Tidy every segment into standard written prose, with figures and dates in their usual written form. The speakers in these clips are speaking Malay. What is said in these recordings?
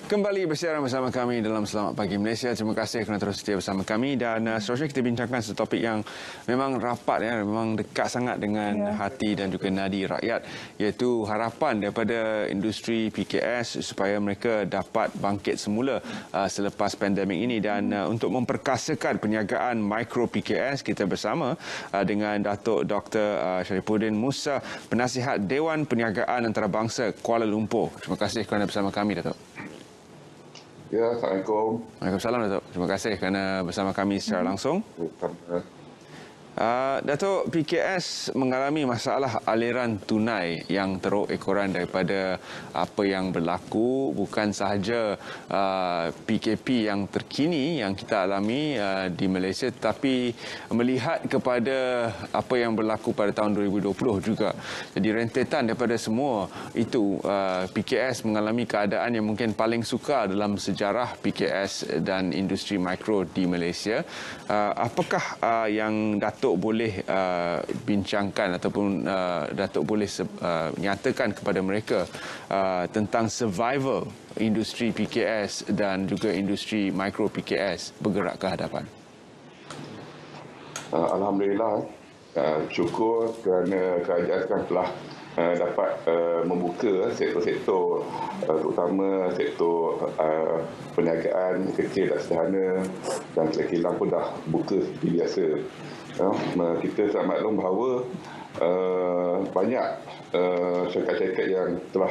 Kembali bersiaran bersama kami dalam Selamat Pagi Malaysia. Terima kasih kerana terus setia bersama kami dan seterusnya kita bincangkan satu topik yang memang rapat, memang dekat sangat dengan hati dan juga nadi rakyat, iaitu harapan daripada industri PKS supaya mereka dapat bangkit semula selepas pandemik ini. Dan untuk memperkasakan perniagaan mikro PKS, kita bersama dengan Datuk Dr. Sharifuddin Musa, Penasihat Dewan Perniagaan Antarabangsa Kuala Lumpur. Terima kasih kerana bersama kami, Datuk. Ya, Assalamualaikum. Waalaikumsalam, Datuk. Terima kasih kerana bersama kami secara langsung. Datuk, PKS mengalami masalah aliran tunai yang teruk ekoran daripada apa yang berlaku. Bukan sahaja PKP yang terkini yang kita alami di Malaysia, tetapi melihat kepada apa yang berlaku pada tahun 2020 juga. Jadi rentetan daripada semua itu, PKS mengalami keadaan yang mungkin paling sukar dalam sejarah PKS dan industri mikro di Malaysia. Apakah yang Datuk boleh bincangkan ataupun Datuk boleh nyatakan kepada mereka tentang survival industri PKS dan juga industri mikro PKS bergerak ke hadapan? Alhamdulillah, syukur kerana kerajaan sekarang telah dapat membuka sektor-sektor, terutama sektor perniagaan kecil dan sederhana, dan kilang pun dah buka seperti biasa. Kita sangat maklum bahawa banyak syarikat-syarikat yang telah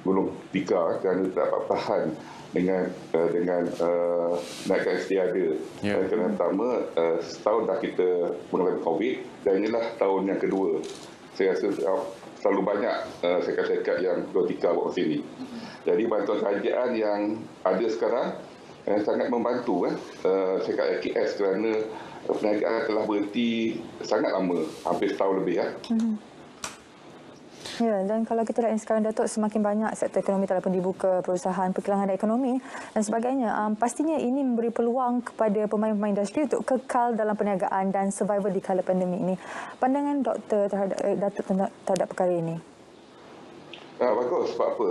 gulung tikar kerana tak dapat tahan dengan naikkan istiada. Kerana pertama, setahun dah kita mengalami COVID dan inilah tahun yang kedua. Saya rasa selalu banyak syarikat-syarikat yang gulung tikar buat masa ini. Jadi bantuan kerajaan yang ada sekarang sangat membantu syarikat AKS kerana perniagaan telah berhenti sangat lama, hampir setahun lebih. Ya, dan kalau kita lihat sekarang, Datuk, semakin banyak sektor ekonomi telah pun dibuka, perusahaan, perkilangan dan ekonomi dan sebagainya. Pastinya ini memberi peluang kepada pemain-pemain industri untuk kekal dalam perniagaan dan survival di kala pandemik ini. Pandangan Doktor terhadap Datuk terhadap perkara ini? Bagus. Sebab apa?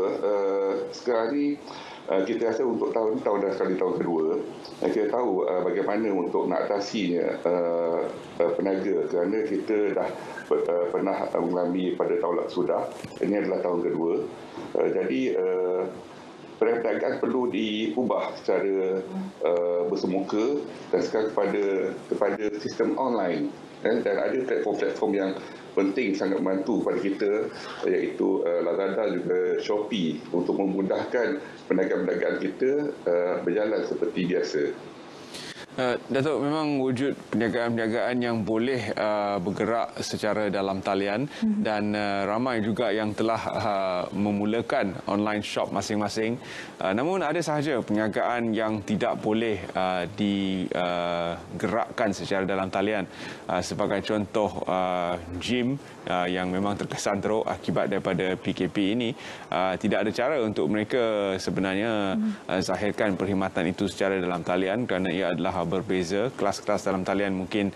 Sekarang ni kita rasa untuk tahun dah sekali tahun kedua, kita tahu bagaimana untuk nak atasinya peniaga kerana kita dah pernah mengalami pada tahun lalu sudah. Ini adalah tahun kedua. Jadi perniagaan perlu diubah secara bersemuka dan sekarang kepada sistem online. Dan ada platform-platform yang penting sangat membantu kepada kita, iaitu Lazada juga Shopee, untuk memudahkan perniagaan-perniagaan kita berjalan seperti biasa. Datuk, memang wujud perniagaan-perniagaan yang boleh bergerak secara dalam talian dan ramai juga yang telah memulakan online shop masing-masing. Namun ada sahaja perniagaan yang tidak boleh digerakkan secara dalam talian. Sebagai contoh, gym yang memang terkesan teruk akibat daripada PKP ini, tidak ada cara untuk mereka sebenarnya zahirkan perkhidmatan itu secara dalam talian kerana ia adalah berbeza. Kelas-kelas dalam talian mungkin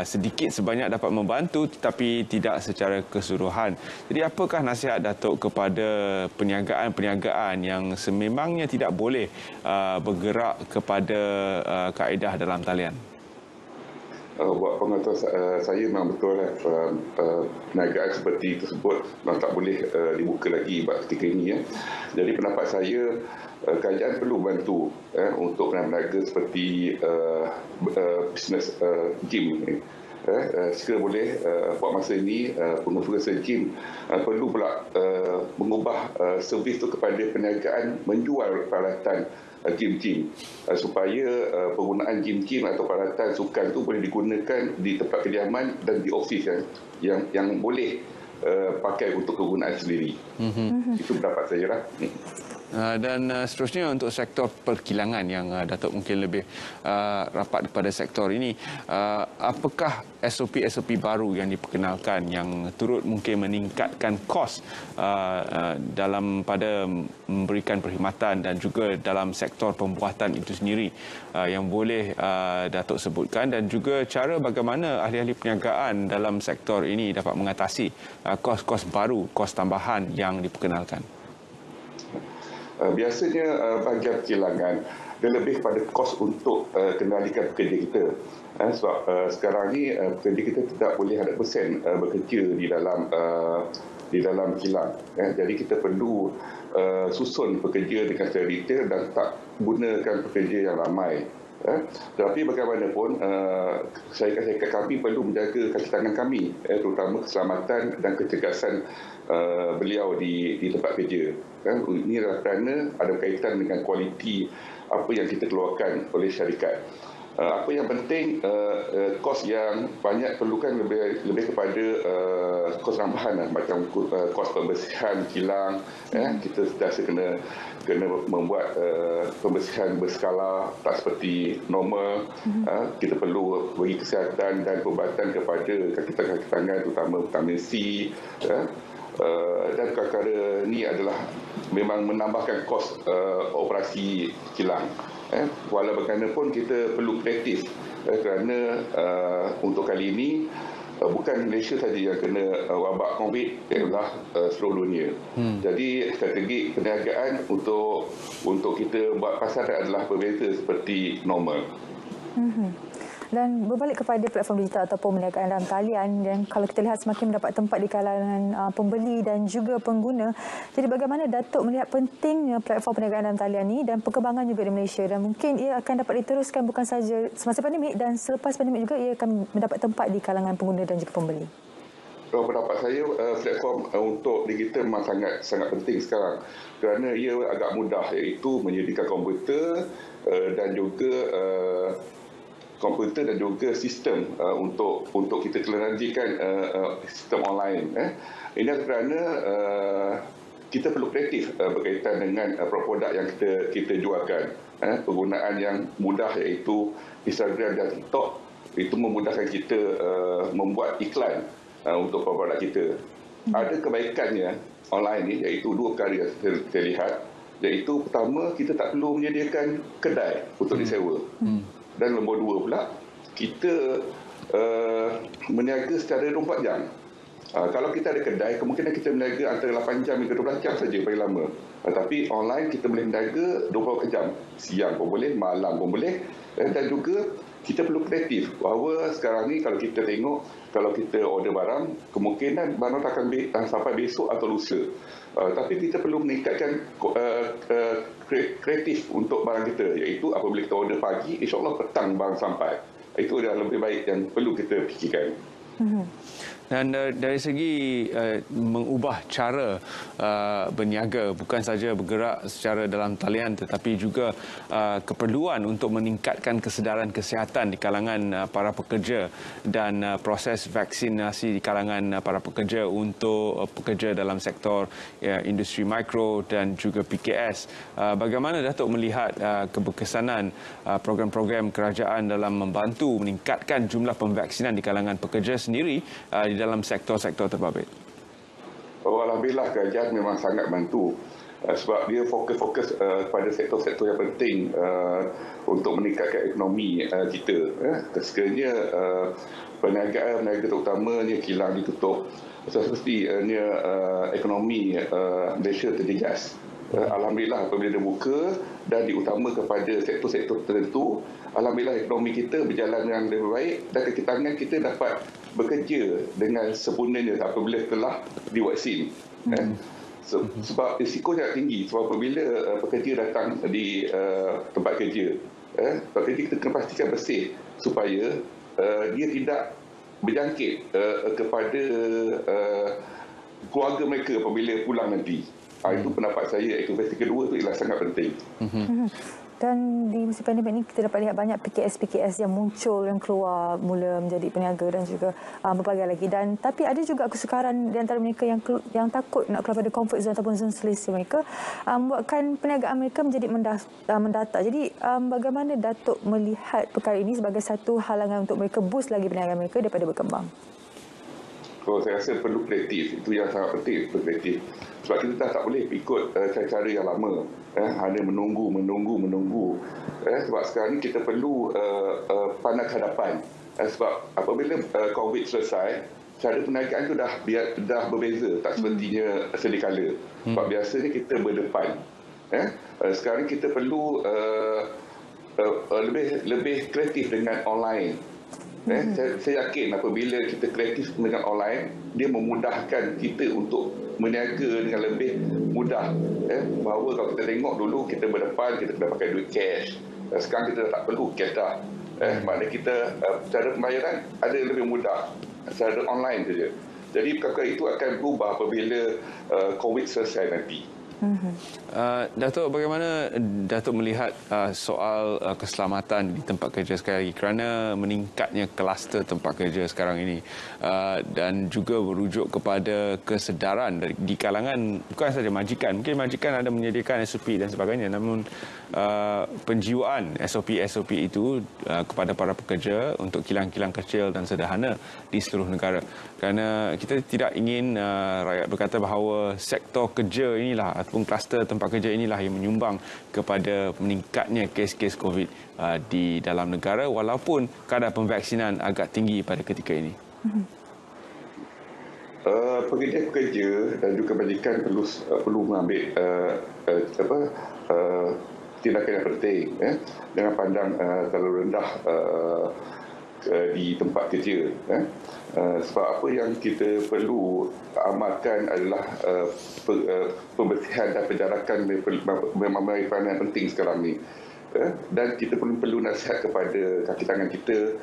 sedikit sebanyak dapat membantu tetapi tidak secara keseluruhan. Jadi apakah nasihat Datuk kepada perniagaan-perniagaan yang sememangnya tidak boleh bergerak kepada kaedah dalam talian? Buat pengetahuan saya memang betul perniagaan seperti tersebut memang tak boleh dibuka lagi ketika ini. Jadi pendapat saya, kerajaan perlu bantu untuk peniaga seperti bisnes gym ni. Sekiranya boleh buat masa ini pengurusan gym perlu pula mengubah servis itu kepada perniagaan menjual peralatan gym supaya penggunaan gym atau peralatan sukan itu boleh digunakan di tempat kediaman dan di ofis yang boleh pakai untuk kegunaan sendiri. Itu pendapat saya lah. Dan seterusnya untuk sektor perkilangan yang Datuk mungkin lebih rapat pada sektor ini, apakah SOP-SOP baru yang diperkenalkan yang turut mungkin meningkatkan kos dalam pada memberikan perkhidmatan dan juga dalam sektor pembuatan itu sendiri yang boleh Datuk sebutkan, dan juga cara bagaimana ahli-ahli perniagaan dalam sektor ini dapat mengatasi kos-kos baru, kos tambahan yang diperkenalkan? Biasanya bahagian kilangan dia lebih pada kos untuk kendalikan pekerja kita. Sebab sekarang ni pekerja kita tidak boleh 100% bekerja di dalam kilang. Jadi kita perlu susun pekerja dengan secara detail dan tak gunakan pekerja yang ramai. Tetapi bagaimanapun syarikat-syarikat kami perlu menjaga kaki tangan kami, terutama keselamatan dan kecergasan beliau di tempat kerja. Ini adalah kerana ada kaitan dengan kualiti apa yang kita keluarkan oleh syarikat. Apa yang penting, kos yang banyak perlukan lebih kepada kos tambahan macam kos pembersihan kilang. Kita sentiasa kena membuat pembersihan berskala tak seperti normal. Kita perlu bagi kesihatan dan perubatan kepada kaki tangan terutama vitamin C. Dan perkara ini adalah memang menambahkan kos operasi kilang. Walau bagaimanapun kita perlu kreatif kerana untuk kali ini bukan Malaysia saja yang kena wabak COVID, ialah seluruh dunia. Jadi strategi perniagaan untuk kita buat pasaran adalah berbeza seperti normal. Dan berbalik kepada platform digital ataupun perniagaan dalam talian, dan kalau kita lihat semakin mendapat tempat di kalangan pembeli dan juga pengguna. Jadi bagaimana Datuk melihat pentingnya platform perniagaan dalam talian ini dan perkembangan juga di Malaysia, dan mungkin ia akan dapat diteruskan bukan saja semasa pandemik dan selepas pandemik juga ia akan mendapat tempat di kalangan pengguna dan juga pembeli. Pendapat saya, platform untuk digital memang sangat penting sekarang kerana ia agak mudah, iaitu menyediakan komputer dan juga sistem untuk kita telenerjikan sistem online. Ini kerana kita perlu kreatif berkaitan dengan produk yang kita jualkan. Penggunaan yang mudah iaitu Instagram dan TikTok itu memudahkan kita membuat iklan untuk produk kita. Ada kebaikannya online ni, iaitu dua perkara yang saya lihat, iaitu pertama, kita tak perlu menyediakan kedai untuk disewa. Dan nombor dua pula, kita meniaga secara 24 jam. Kalau kita ada kedai, kemungkinan kita meniaga antara 8 jam hingga 12 jam saja paling lama. Tapi online kita boleh meniaga 24 jam. Siang pun boleh, malam pun boleh. Dan juga kita perlu kreatif. Bahawa sekarang ni kalau kita tengok, kalau kita order barang, kemungkinan barang akan sampai besok atau lusa. Tapi kita perlu meningkatkan kreatif untuk barang kita, iaitu apabila kita order pagi, insyaAllah petang barang sampai. Itu adalah lebih baik yang perlu kita fikirkan. Dan dari segi mengubah cara berniaga, bukan saja bergerak secara dalam talian tetapi juga keperluan untuk meningkatkan kesedaran kesihatan di kalangan para pekerja dan proses vaksinasi di kalangan para pekerja untuk pekerja dalam sektor industri mikro dan juga PKS. Bagaimana Datuk melihat keberkesanan program-program kerajaan dalam membantu meningkatkan jumlah pemvaksinan di kalangan pekerja sendiri di dalam sektor-sektor terbabit? Alhamdulillah, kerajaan memang sangat bantu sebab dia fokus pada sektor-sektor yang penting untuk meningkatkan ekonomi kita. Sekiranya perniagaan terutamanya kilang ditutup, sepertinya ekonomi Malaysia terjejas. Alhamdulillah apabila dia buka dan diutama kepada sektor-sektor tertentu, alhamdulillah ekonomi kita berjalan dengan lebih baik dan kaki tangan kita dapat bekerja dengan sempurnanya apabila telah divaksin. Sebab risiko sangat tinggi sebab apabila pekerja datang di tempat kerja, kita kena pastikan bersih supaya dia tidak berjangkit kepada keluarga mereka apabila pulang nanti. Itu pendapat saya, itu versi kedua itu ialah sangat penting. Dan di musim pandemik ini kita dapat lihat banyak PKS yang muncul, yang keluar mula menjadi peniaga dan juga berbagai lagi. Dan tapi ada juga kesukaran di antara mereka yang takut nak keluar pada comfort zone ataupun zon selesa mereka, membuatkan perniagaan mereka menjadi mendata. Jadi bagaimana Datuk melihat perkara ini sebagai satu halangan untuk mereka boost lagi perniagaan mereka daripada berkembang? Saya rasa perlu kreatif. Itu yang sangat penting, perlu kreatif. Sebab kita tak boleh ikut cara-cara yang lama. Hanya menunggu. Sebab sekarang ni kita perlu pandang ke hadapan. Sebab apabila COVID selesai, cara perniagaan itu dah berbeza. Tak sepertinya sedia kala. Sebab biasanya kita berdepan. Sekarang kita perlu lebih kreatif dengan online. Saya yakin apabila kita kreatif dengan online, dia memudahkan kita untuk meniaga dengan lebih mudah. Bahawa kalau kita tengok dulu, kita berdepan, kita kena pakai duit cash. Sekarang kita tak perlu cash dah. Maknanya kita cara pembayaran ada lebih mudah secara online saja. Jadi perkara itu akan berubah apabila COVID selesai nanti. Datuk, bagaimana Datuk melihat soal keselamatan di tempat kerja sekali lagi kerana meningkatnya kluster tempat kerja sekarang ini dan juga merujuk kepada kesedaran di kalangan bukan saja majikan, mungkin majikan ada menyediakan SOP dan sebagainya, namun penjiwaan SOP itu kepada para pekerja untuk kilang-kilang kecil dan sederhana di seluruh negara, kerana kita tidak ingin rakyat berkata bahawa sektor kerja inilah ataupun kluster tempat kerja inilah yang menyumbang kepada meningkatnya kes-kes COVID di dalam negara walaupun kadar pemvaksinan agak tinggi pada ketika ini. Pekerja-pekerja dan juga majikan perlu mengambil tindakan yang penting, jangan pandang terlalu rendah di tempat kerja. Sebab apa yang kita perlu amalkan adalah pembersihan dan penjarakan memang peranan yang penting sekarang ni. Dan kita perlu nasihat kepada kaki tangan kita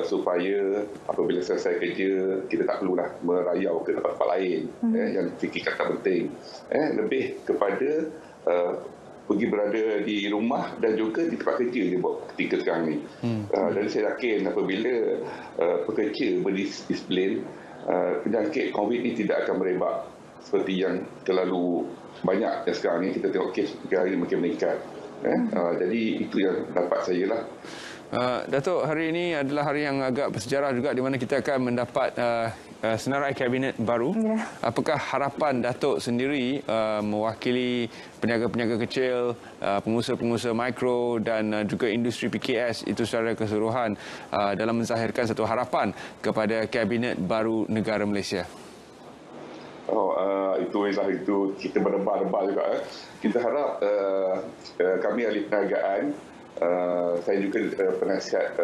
supaya apabila selesai kerja, kita tak perlulah merayau ke tempat-tempat lain yang fikir kata penting. Lebih kepada pergi berada di rumah dan juga di tempat kerja je buat ketika sekarang ni. Dan saya yakin apabila pekerja berdisiplin, penyakit COVID ni tidak akan merebak seperti yang terlalu banyak yang sekarang ni. Kita tengok kes hari ini makin meningkat. Jadi itu yang dapat saya lah. Datuk, hari ini adalah hari yang agak bersejarah juga di mana kita akan mendapat senarai kabinet baru. Apakah harapan Datuk sendiri mewakili peniaga-peniaga kecil, pengusaha-pengusaha mikro dan juga industri PKS itu secara keseluruhan dalam menzahirkan satu harapan kepada kabinet baru negara Malaysia? Itu kita berdebar-debar juga. Kita harap kami ahli perniagaan, saya juga penasihat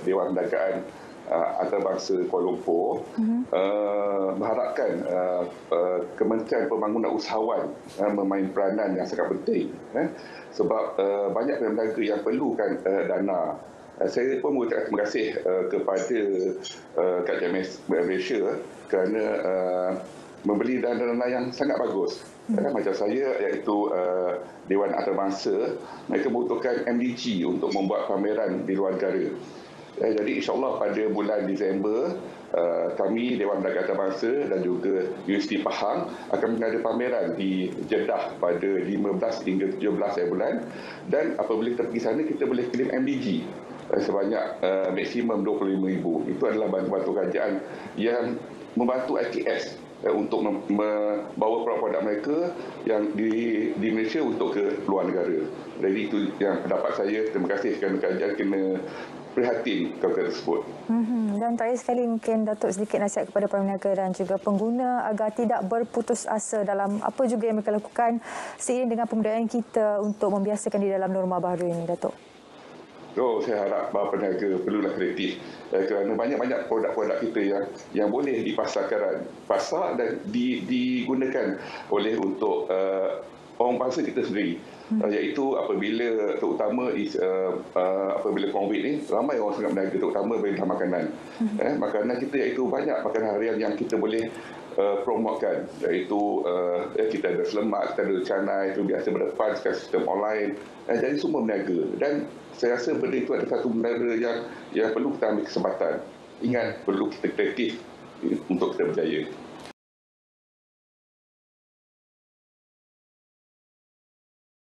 Dewan Perniagaan Antarabangsa Kuala Lumpur, mengharapkan Kementerian Pembangunan Usahawan memain peranan yang sangat penting. Sebab banyak peniaga yang perlukan dana. Saya pun mengucapkan terima kasih kepada Kerajaan Malaysia kerana membeli dana-dana yang sangat bagus. Macam saya, iaitu Dewan Antarabangsa, mereka membutuhkan MDG untuk membuat pameran di luar negara. Jadi insyaAllah pada bulan Disember, kami Dewan Perniagaan Antarabangsa dan juga Universiti Pahang akan mengada pameran di Jeddah pada 15 hingga 17 bulan. Dan apabila kita pergi sana, kita boleh claim MDG sebanyak maksimum RM25,000. Itu adalah bantuan kerajaan yang membantu IKS untuk membawa produk-produk mereka yang di Malaysia untuk ke luar negara. Jadi itu yang pendapat saya. Terima kasih kerana kerajaan kena prihatin perkara tersebut. Dan terakhir sekali mungkin Datuk sedikit nasihat kepada para peniaga dan juga pengguna agar tidak berputus asa dalam apa juga yang mereka lakukan seiring dengan pembudayaan kita untuk membiasakan di dalam norma baru ini, Datuk. Saya harap para peniaga perlulah kreatif kerana banyak-banyak produk-produk kita yang boleh dipasarkan pasar dan digunakan oleh untuk orang bangsa kita sendiri. Iaitu apabila terutama apabila COVID ni, ramai orang sangat berniaga terutama bagi makanan. Makanan kita iaitu banyak makanan harian yang kita boleh promotekan, iaitu kita ada selemak, kita ada canai, itu biasa berdepan sekarang sistem online. Jadi semua berniaga dan saya rasa benda itu adalah satu benda yang perlu kita ambil kesempatan. Ingat, perlu kita kreatif untuk kita berjaya.